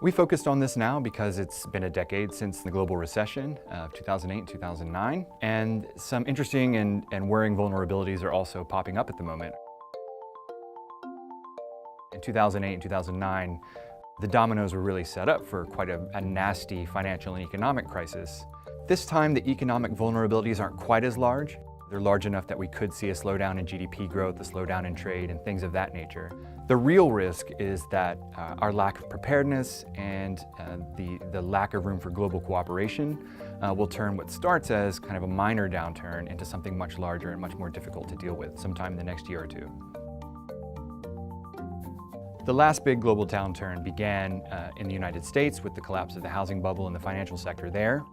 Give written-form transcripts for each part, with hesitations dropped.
We focused on this now because it's been a decade since the global recession of 2008 and 2009, and some interesting and worrying vulnerabilities are also popping up at the moment. In 2008 and 2009, the dominoes were really set up for quite a nasty financial and economic crisis. This time, the economic vulnerabilities aren't quite as large. They're large enough that we could see a slowdown in GDP growth, a slowdown in trade, and things of that nature. The real risk is that our lack of preparedness and the lack of room for global cooperation will turn what starts as kind of a minor downturn into something much larger and much more difficult to deal with sometime in the next year or two. The last big global downturn began in the United States with the collapse of the housing bubble and the financial sector there.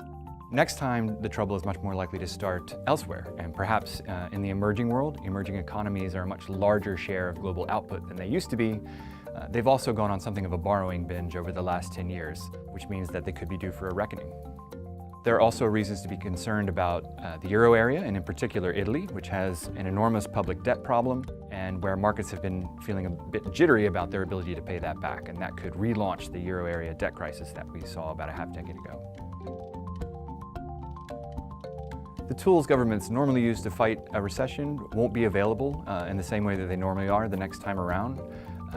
Next time, the trouble is much more likely to start elsewhere, and perhaps in the emerging world. Emerging economies are a much larger share of global output than they used to be. They've also gone on something of a borrowing binge over the last 10 years, which means that they could be due for a reckoning. There are also reasons to be concerned about the euro area, and in particular Italy, which has an enormous public debt problem, and where markets have been feeling a bit jittery about their ability to pay that back, and that could relaunch the euro area debt crisis that we saw about a half-decade ago. The tools governments normally use to fight a recession won't be available in the same way that they normally are the next time around.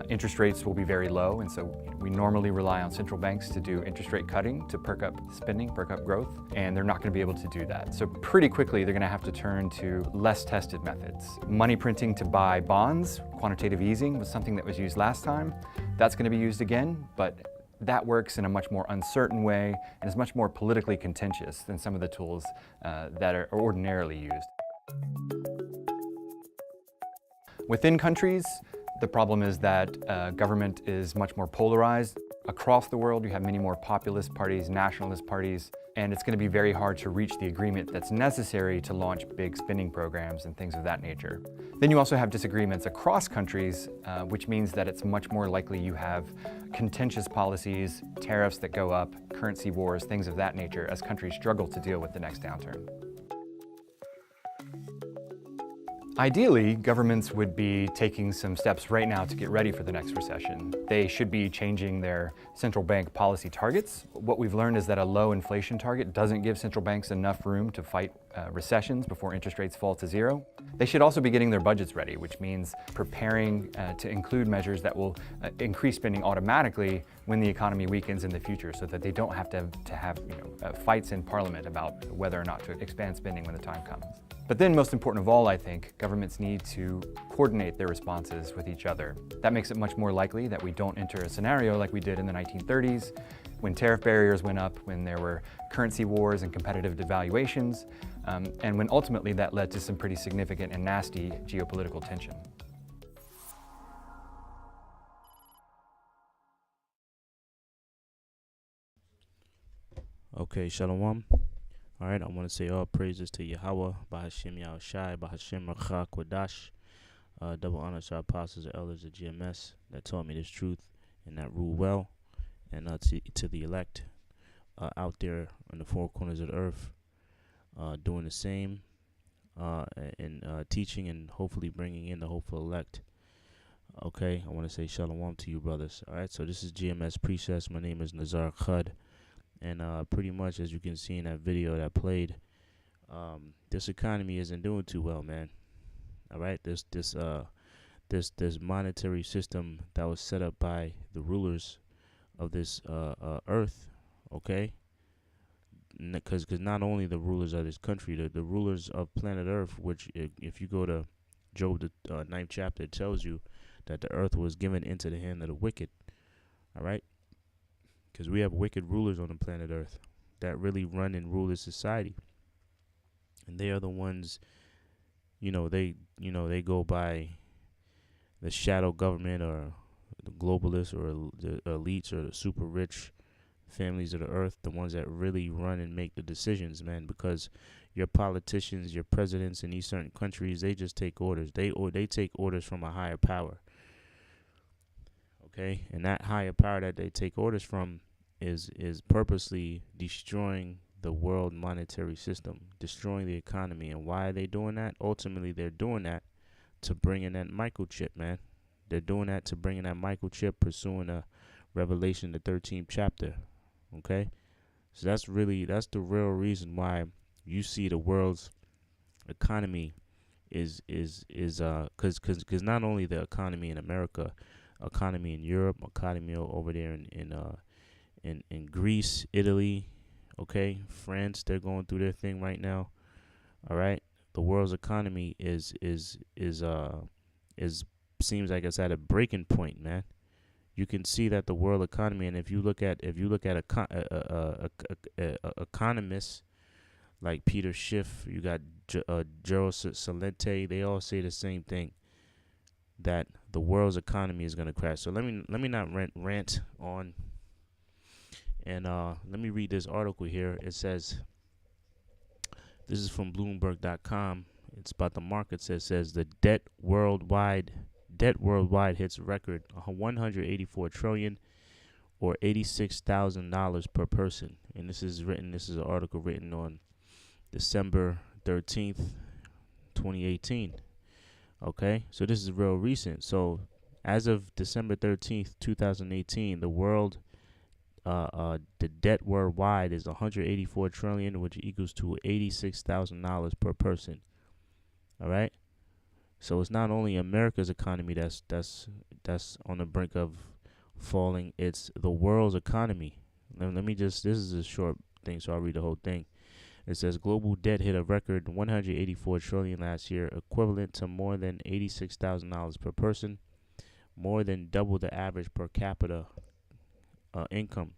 Interest rates will be very low, and so we normally rely on central banks to do interest rate cutting to perk up spending, perk up growth, and they're not going to be able to do that. So pretty quickly they're going to have to turn to less tested methods. Money printing to buy bonds, quantitative easing was something that was used last time. That's going to be used again, but that works in a much more uncertain way and is much more politically contentious than some of the tools that are ordinarily used. Within countries, the problem is that government is much more polarized. Across the world, you have many more populist parties, nationalist parties, and it's going to be very hard to reach the agreement that's necessary to launch big spending programs and things of that nature. Then you also have disagreements across countries, which means that it's much more likely you have contentious policies, tariffs that go up, currency wars, things of that nature, as countries struggle to deal with the next downturn. Ideally, governments would be taking some steps right now to get ready for the next recession. They should be changing their central bank policy targets. What we've learned is that a low inflation target doesn't give central banks enough room to fight recessions before interest rates fall to zero. They should also be getting their budgets ready, which means preparing to include measures that will increase spending automatically when the economy weakens in the future, so that they don't have to have fights in Parliament about whether or not to expand spending when the time comes. But then, most important of all, I think, governments need to coordinate their responses with each other. That makes it much more likely that we don't enter a scenario like we did in the 1930s, when tariff barriers went up, when there were currency wars and competitive devaluations, and when ultimately that led to some pretty significant and nasty geopolitical tension. Okay, shalawam. All right, I want to say all praises to Yahawah, bahasham Yahawashi, bahasham Rakha Kwadash. Double honor to our apostles and elders of GMS that taught me this truth and that rule well, and to the elect out there in the four corners of the earth, doing the same, and teaching and hopefully bringing in the hopeful elect. Okay, I want to say shalom to you, brothers. All right, so this is GMS Precepts. My name is Nazar Khud. And pretty much, as you can see in that video that played, this economy isn't doing too well, man. All right, this monetary system that was set up by the rulers of this earth, okay? Because not only the rulers of this country, the rulers of planet Earth, which if you go to Job the 9th chapter, it tells you that the earth was given into the hand of the wicked. All right. Because we have wicked rulers on the planet Earth that really run and rule this society, and they are the ones, they go by the shadow government or the globalists or the elites or the super rich families of the earth, the ones that really run and make the decisions, man. Because your politicians, your presidents in these certain countries, they just take orders. They take orders from a higher power. Okay, and that higher power that they take orders from is purposely destroying the world monetary system, destroying the economy. And why are they doing that? Ultimately, they're doing that to bring in that microchip, man. They're doing that to bring in that microchip, pursuing a Revelation, the 13th chapter. Okay, so that's the real reason why you see the world's economy is because not only the economy in America, economy in Europe, economy over there in Greece, Italy, okay, France, they're going through their thing right now. All right, the world's economy is seems like it's at a breaking point, man. You can see that the world economy, and if you look at economists like Peter Schiff, you got Gerald Salente, they all say the same thing, that the world's economy is going to crash. So let me not rant on, and let me read this article here. It says, this is from Bloomberg.com. It's about the markets. It says the debt worldwide hits record 184 trillion, or $86,000 per person. And this is an article written on December 13th, 2018. Okay, so this is real recent. So as of December 13th, 2018, the world, the debt worldwide is 184 trillion, which equals to $86,000 per person. All right. So it's not only America's economy that's on the brink of falling, it's the world's economy. Let me just, this is a short thing, so I'll read the whole thing. It says global debt hit a record 184 trillion last year, equivalent to more than $86,000 per person, more than double the average per capita income.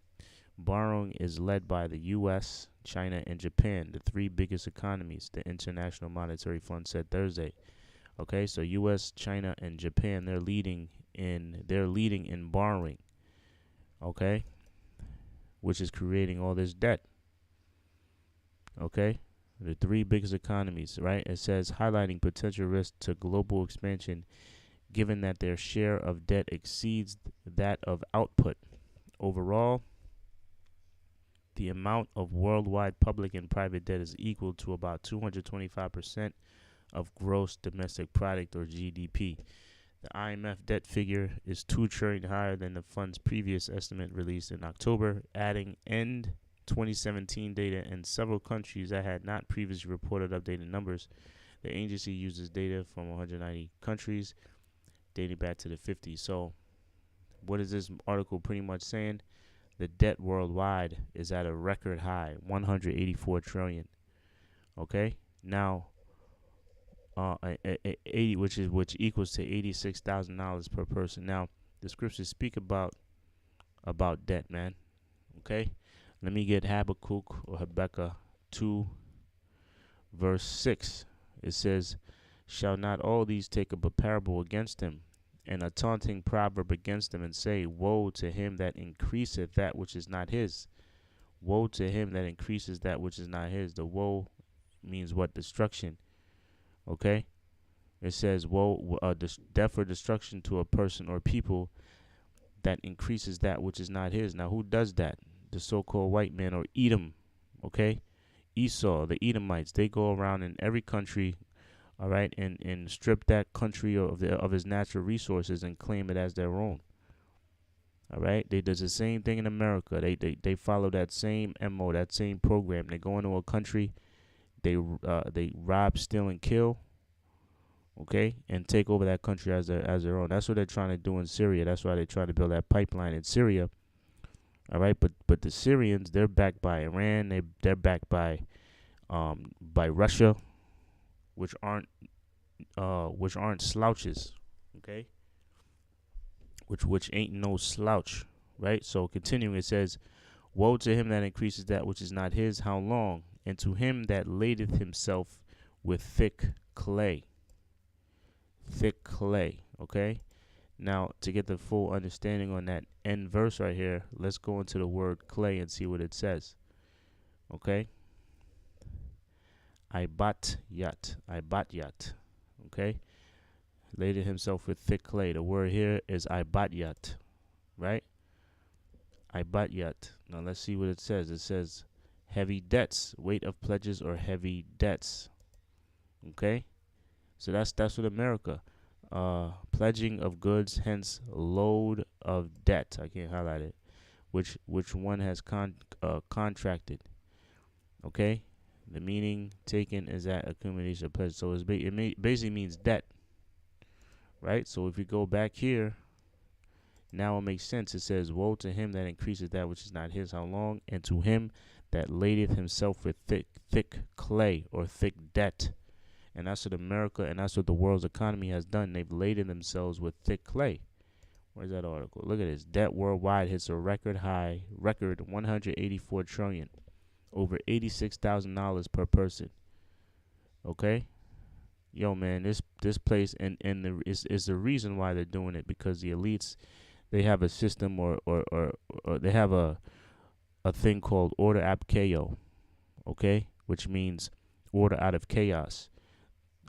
Borrowing is led by the U.S., China, and Japan, the three biggest economies, the International Monetary Fund said Thursday. Okay, so U.S., China, and Japan, they're leading in borrowing. Okay, which is creating all this debt. Okay, the three biggest economies, right? It says highlighting potential risk to global expansion, given that their share of debt exceeds that of output. Overall, the amount of worldwide public and private debt is equal to about 225% of gross domestic product, or GDP. The IMF debt figure is $2 trillion higher than the fund's previous estimate released in October, adding end 2017 data in several countries that had not previously reported updated numbers. The agency uses data from 190 countries dating back to the 50s. So what is this article pretty much saying? The debt worldwide is at a record high, 184 trillion. Okay? Now, 80, which equals to $86,000 per person. Now, the scriptures speak about debt, man. Okay? Let me get Habakkuk or Habakkuk 2, verse 6. It says, shall not all these take up a parable against him, and a taunting proverb against him, and say, woe to him that increaseth that which is not his. Woe to him that increases that which is not his. The woe means what? Destruction. Okay? It says, woe, death or destruction to a person or people that increases that which is not his. Now, who does that? The so-called white man, or Edom. Okay? Esau, the Edomites, they go around in every country, all right, and strip that country of his natural resources and claim it as their own. All right, they does the same thing in America. They follow that same MO, that same program. They go into a country, they rob, steal, and kill, okay, and take over that country as their own. That's what they're trying to do in Syria. That's why they're trying to build that pipeline in Syria. All right, but the Syrians, they're backed by Iran. They're backed by Russia, which aren't slouches, okay? Which ain't no slouch, right? So continuing, it says, woe to him that increases that which is not his, how long? And to him that ladeth himself with thick clay. Thick clay, okay? Now, to get the full understanding on that end verse right here, let's go into the word clay and see what it says, okay? Ibatyat, okay? Laded himself with thick clay. The word here is ibatyat, right? Ibatyat. Now let's see what it says. It says heavy debts, weight of pledges or heavy debts. Okay? So that's what America. pledging of goods, hence load of debt. I can't highlight it. Which one has contracted. Okay, the meaning taken is that accumulation of pledge. So it basically means debt, right? So if you go back here, now it makes sense. It says, "Woe to him that increaseth that which is not his, how long? And to him that ladeth himself with thick clay or thick debt." And that's what America and that's what the world's economy has done. They've laden themselves with thick clay. Where's that article? Look at this. Debt worldwide hits a record 184 trillion, over $86,000 per person. Okay, yo man, this place is the reason why they're doing it, because the elites, they have a system or they have a thing called order ab chaos. Okay, which means order out of chaos.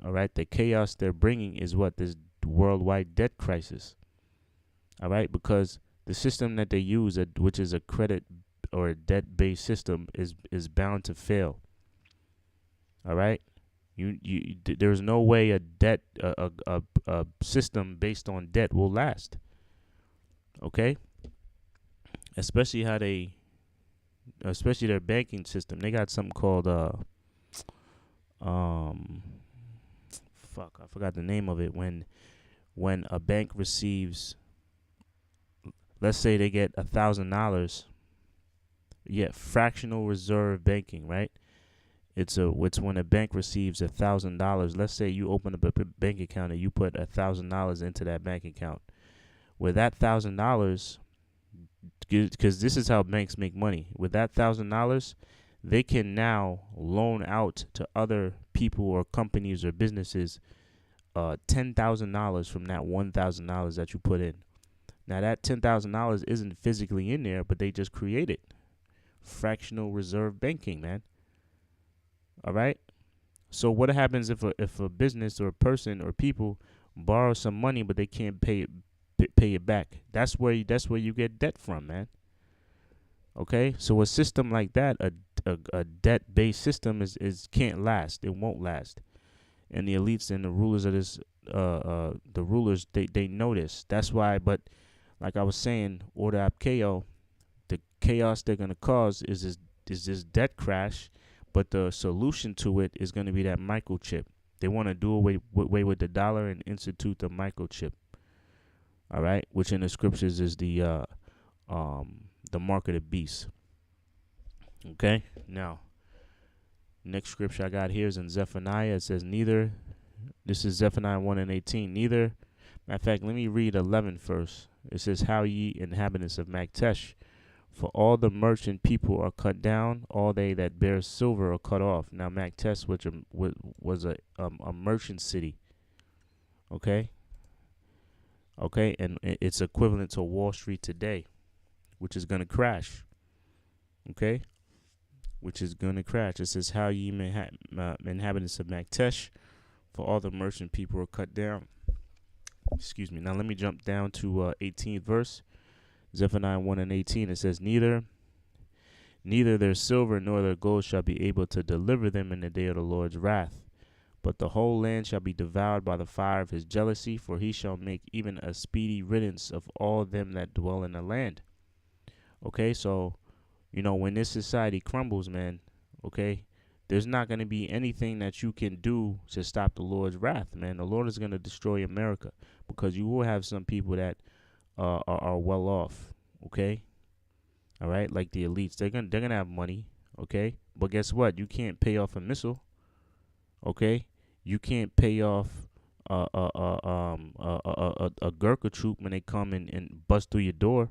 All right, the chaos they're bringing is what? This worldwide debt crisis. All right, because the system that they use, which is a credit or a debt-based system, is bound to fail. All right, there's no way a system based on debt will last. Okay, especially their banking system. They got something called I forgot the name of it. When a bank receives, let's say they get $1,000, fractional reserve banking, right? It's when a bank receives $1,000. Let's say you open up a bank account and you put $1,000 into that bank account. With that $1,000, because this is how banks make money. With that $1,000, they can now loan out to other people or companies or businesses $10,000 from that $1,000 that you put in. Now that $10,000 isn't physically in there, but they just create it. Fractional reserve banking, man. All right. So what happens if a business or a person or people borrow some money but they can't pay it back? That's where you get debt from, man. Okay, so a system like that, a debt-based system is can't last. It won't last. And the elites and the rulers of this, the rulers, they know this. That's why. But like I was saying, order ab chaos, the chaos they're gonna cause is this debt crash. But the solution to it is gonna be that microchip. They want to do away with the dollar and institute the microchip. All right, which in the scriptures is the mark of the beast. Okay, now next scripture I got here is in Zephaniah. It says, "Neither." This is Zephaniah 1:18. Neither. Matter of fact, let me read 11 first. It says, "How ye inhabitants of Maktesh, for all the merchant people are cut down, all they that bear silver are cut off." Now Maktesh, which was a merchant city. Okay, and it's equivalent to Wall Street today, which is gonna crash. Okay, which is gonna crash. It says, "How ye inhabitants of Maktesh, for all the merchant people are cut down." Excuse me. Now let me jump down to 18th verse. Zephaniah 1:18. It says, Neither their silver nor their gold shall be able to deliver them in the day of the Lord's wrath. But the whole land shall be devoured by the fire of his jealousy, for he shall make even a speedy riddance of all them that dwell in the land. Okay, so, when this society crumbles, man, okay, there's not going to be anything that you can do to stop the Lord's wrath, man. The Lord is going to destroy America, because you will have some people that are well off, okay? All right, like the elites. They're gonna have money, okay? But guess what? You can't pay off a missile, okay? You can't pay off a Gurkha troop when they come and bust through your door.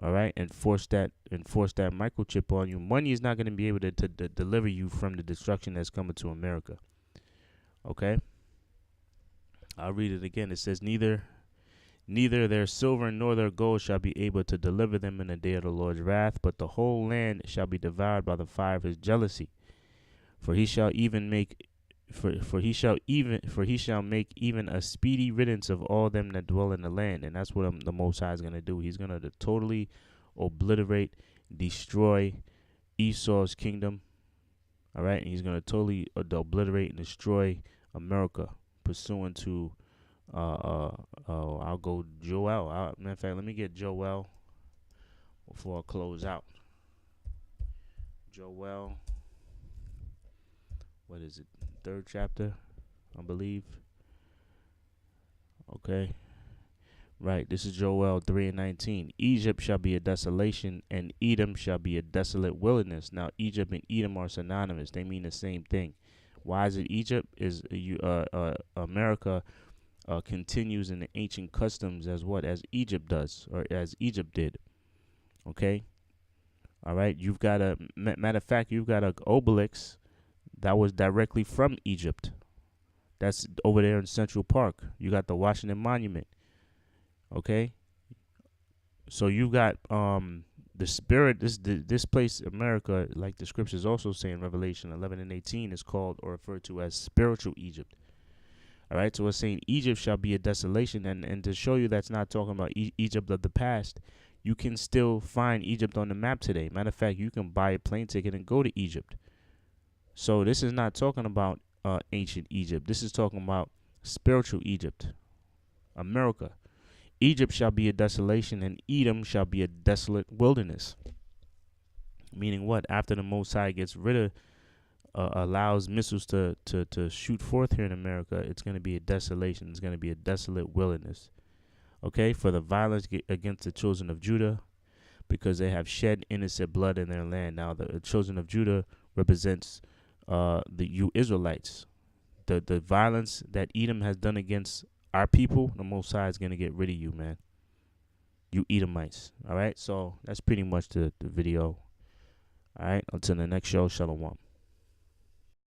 All right, and force that microchip on you. Money is not going to be able to deliver you from the destruction that's coming to America. Okay, I'll read it again. It says, neither their silver nor their gold shall be able to deliver them in the day of the Lord's wrath, but the whole land shall be devoured by the fire of his jealousy. For he shall make even a speedy riddance of all them that dwell in the land. And that's what the Most High is going to do. He's going to totally obliterate, destroy Esau's kingdom. All right, and he's going to totally obliterate and destroy America, pursuant to I'll go Joel. Matter of fact, let me get Joel before I close out. Joel, what is it? 3rd chapter, I believe. Okay. Right, this is Joel 3:19. Egypt shall be a desolation, and Edom shall be a desolate wilderness. Now, Egypt and Edom are synonymous; they mean the same thing. Why is it Egypt? Is America continues in the ancient customs as Egypt does, or as Egypt did. Okay, all right. You've got a matter of fact, you've got a obelisk that was directly from Egypt. That's over there in Central Park. You got the Washington Monument. Okay, so you got the spirit. This place, America, like the scriptures also say in Revelation 11:18, is called or referred to as spiritual Egypt. All right, so it's saying Egypt shall be a desolation, and to show you that's not talking about Egypt of the past, you can still find Egypt on the map today. Matter of fact, you can buy a plane ticket and go to Egypt. So this is not talking about ancient Egypt. This is talking about spiritual Egypt, America. Egypt shall be a desolation, and Edom shall be a desolate wilderness. Meaning what? After the Most High gets rid of, allows missiles to shoot forth here in America, it's going to be a desolation. It's going to be a desolate wilderness. Okay? For the violence against the children of Judah, because they have shed innocent blood in their land. Now, the children of Judah represents you Israelites. The violence that Edom has done against our people, the Most High is going to get rid of you, man. You Edomites. All right? So that's pretty much the video. All right? Until the next show, shalawam.